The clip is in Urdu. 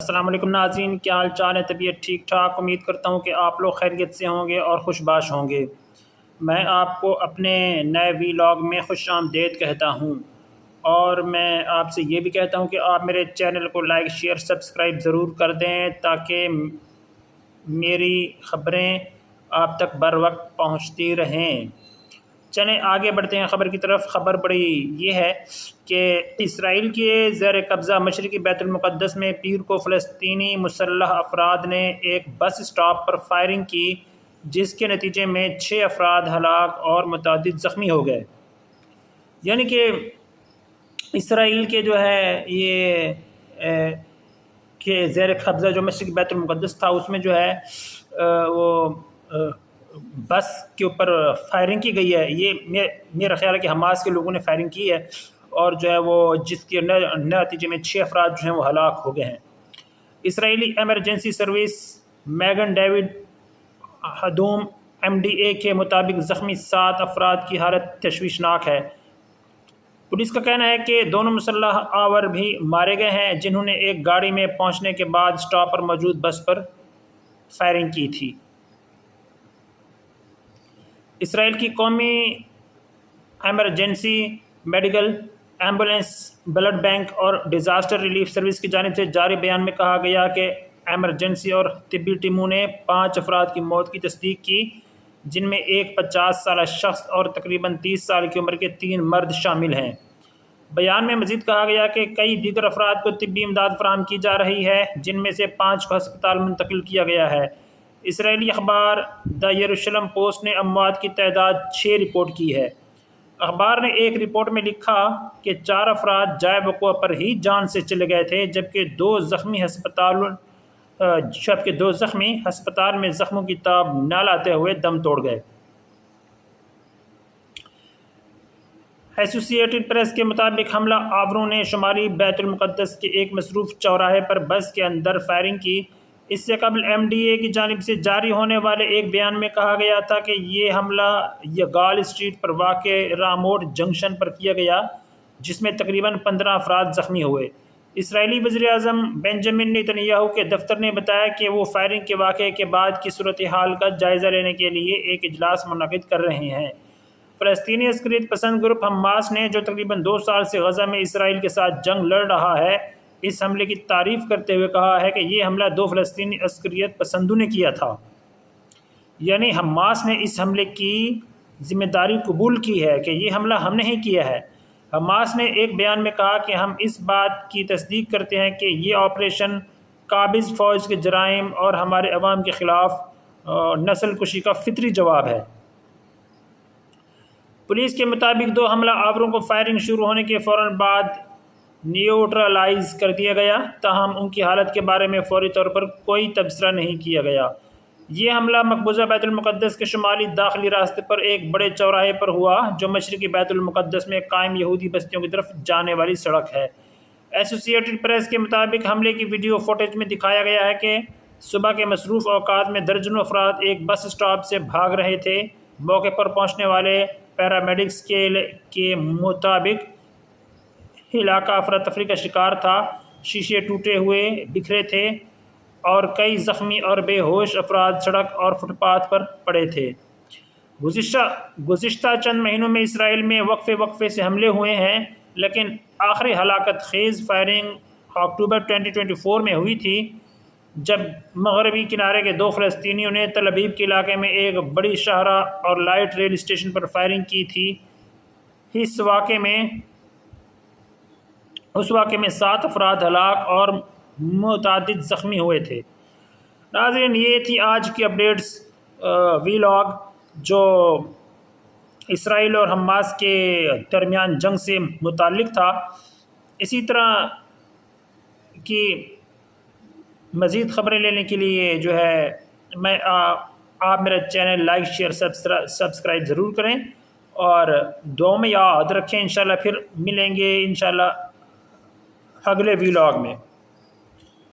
السلام علیکم ناظرین، کیا حال چال ہے؟ طبیعت ٹھیک ٹھاک؟ امید کرتا ہوں کہ آپ لوگ خیریت سے ہوں گے اور خوش باش ہوں گے۔ میں آپ کو اپنے نئے ویلاگ میں خوش آمدید کہتا ہوں، اور میں آپ سے یہ بھی کہتا ہوں کہ آپ میرے چینل کو لائک شیئر سبسکرائب ضرور کر دیں تاکہ میری خبریں آپ تک بر وقت پہنچتی رہیں۔ چلیں آگے بڑھتے ہیں خبر کی طرف۔ خبر بڑی یہ ہے کہ اسرائیل کے زیر قبضہ مشرقی بیت المقدس میں پیر کو فلسطینی مسلح افراد نے ایک بس اسٹاپ پر فائرنگ کی، جس کے نتیجے میں 6 افراد ہلاک اور متعدد زخمی ہو گئے۔ یعنی کہ اسرائیل کے جو ہے یہ کہ زیر قبضہ جو مشرقی بیت المقدس تھا، اس میں جو ہے وہ بس کے اوپر فائرنگ کی گئی ہے۔ یہ میرا خیال ہے کہ حماس کے لوگوں نے فائرنگ کی ہے، اور جو ہے وہ جس کے نتیجے میں 6 افراد جو ہیں وہ ہلاک ہو گئے ہیں۔ اسرائیلی ایمرجنسی سروس میگن ڈیوڈ ہدوم MDA کے مطابق زخمی 7 افراد کی حالت تشویشناک ہے۔ پولیس کا کہنا ہے کہ دونوں مسلح آور بھی مارے گئے ہیں، جنہوں نے ایک گاڑی میں پہنچنے کے بعد اسٹاپ پر موجود بس پر فائرنگ کی تھی۔ اسرائیل کی قومی emergency medical ambulance blood bank اور ڈیزاسٹر ریلیف سروس کی جانب سے جاری بیان میں کہا گیا کہ ایمرجنسی اور طبی ٹیموں نے 5 افراد کی موت کی تصدیق کی، جن میں ایک 50 سالہ شخص اور تقریباً 30 سال کی عمر کے 3 مرد شامل ہیں۔ بیان میں مزید کہا گیا کہ کئی دیگر افراد کو طبی امداد فراہم کی جا رہی ہے، جن میں سے 5 کو ہسپتال منتقل کیا گیا ہے۔ اسرائیلی اخبار دی یروشلم پوسٹ نے اموات کی تعداد 6 رپورٹ کی ہے۔ اخبار نے ایک رپورٹ میں لکھا کہ 4 افراد جائے وقوع پر ہی جان سے چلے گئے تھے، جبکہ 2 زخمی ہسپتال میں زخموں کی تاب نہ لاتے ہوئے دم توڑ گئے۔ ایسوسی ایٹڈ پریس کے مطابق حملہ آوروں نے شمالی بیت المقدس کے ایک مصروف چوراہے پر بس کے اندر فائرنگ کی۔ اس سے قبل MDA کی جانب سے جاری ہونے والے ایک بیان میں کہا گیا تھا کہ یہ حملہ یگال اسٹریٹ پر واقع راموٹ جنکشن پر کیا گیا، جس میں تقریباً 15 افراد زخمی ہوئے۔ اسرائیلی وزیر اعظم بنجامن نیتن یاہو کے دفتر نے بتایا کہ وہ فائرنگ کے واقعے کے بعد کی صورتحال کا جائزہ لینے کے لیے ایک اجلاس منعقد کر رہے ہیں۔ فلسطینی عسکریت پسند گروپ حماس نے، جو تقریباً 2 سال سے غزہ میں اسرائیل کے ساتھ جنگ لڑ رہا ہے، اس حملے کی تعریف کرتے ہوئے کہا ہے کہ یہ حملہ 2 فلسطینی عسکریت پسندوں نے کیا تھا۔ یعنی حماس نے اس حملے کی ذمہ داری قبول کی ہے کہ یہ حملہ ہم نے ہی کیا ہے۔ حماس نے ایک بیان میں کہا کہ ہم اس بات کی تصدیق کرتے ہیں کہ یہ آپریشن قابض فوج کے جرائم اور ہمارے عوام کے خلاف نسل کشی کا فطری جواب ہے۔ پولیس کے مطابق 2 حملہ آوروں کو فائرنگ شروع ہونے کے فوراً بعد نیوٹرلائز کر دیا گیا، تاہم ان کی حالت کے بارے میں فوری طور پر کوئی تبصرہ نہیں کیا گیا۔ یہ حملہ مقبوضہ بیت المقدس کے شمالی داخلی راستے پر ایک بڑے چوراہے پر ہوا، جو مشرقی بیت المقدس میں قائم یہودی بستیوں کی طرف جانے والی سڑک ہے۔ ایسوسی ایٹڈ پریس کے مطابق حملے کی ویڈیو فوٹیج میں دکھایا گیا ہے کہ صبح کے مصروف اوقات میں درجنوں افراد ایک بس اسٹاپ سے بھاگ رہے تھے۔ موقع پر پہنچنے والے پیرامیڈکس کے مطابق علاقہ افراتفری کا شکار تھا، شیشے ٹوٹے ہوئے بکھرے تھے اور کئی زخمی اور بے ہوش افراد سڑک اور فٹ پاتھ پر پڑے تھے۔ گزشتہ چند مہینوں میں اسرائیل میں وقفے سے حملے ہوئے ہیں، لیکن آخری ہلاکت خیز فائرنگ اکتوبر 2024 میں ہوئی تھی، جب مغربی کنارے کے 2 فلسطینیوں نے تل ابیب کے علاقے میں ایک بڑی شاہراہ اور لائٹ ریل اسٹیشن پر فائرنگ کی تھی۔ اس واقعے میں 7 افراد ہلاک اور متعدد زخمی ہوئے تھے۔ ناظرین، یہ تھی آج کی اپڈیٹس ویلاگ جو اسرائیل اور حماس کے درمیان جنگ سے متعلق تھا۔ اسی طرح کی مزید خبریں لینے کے لیے جو ہے آپ میرا چینل لائک شیئر سبسکرائب ضرور کریں، اور دعاؤں میں یاد رکھیں۔ انشاءاللہ پھر ملیں گے انشاءاللہ اگلے ویلاگ میں۔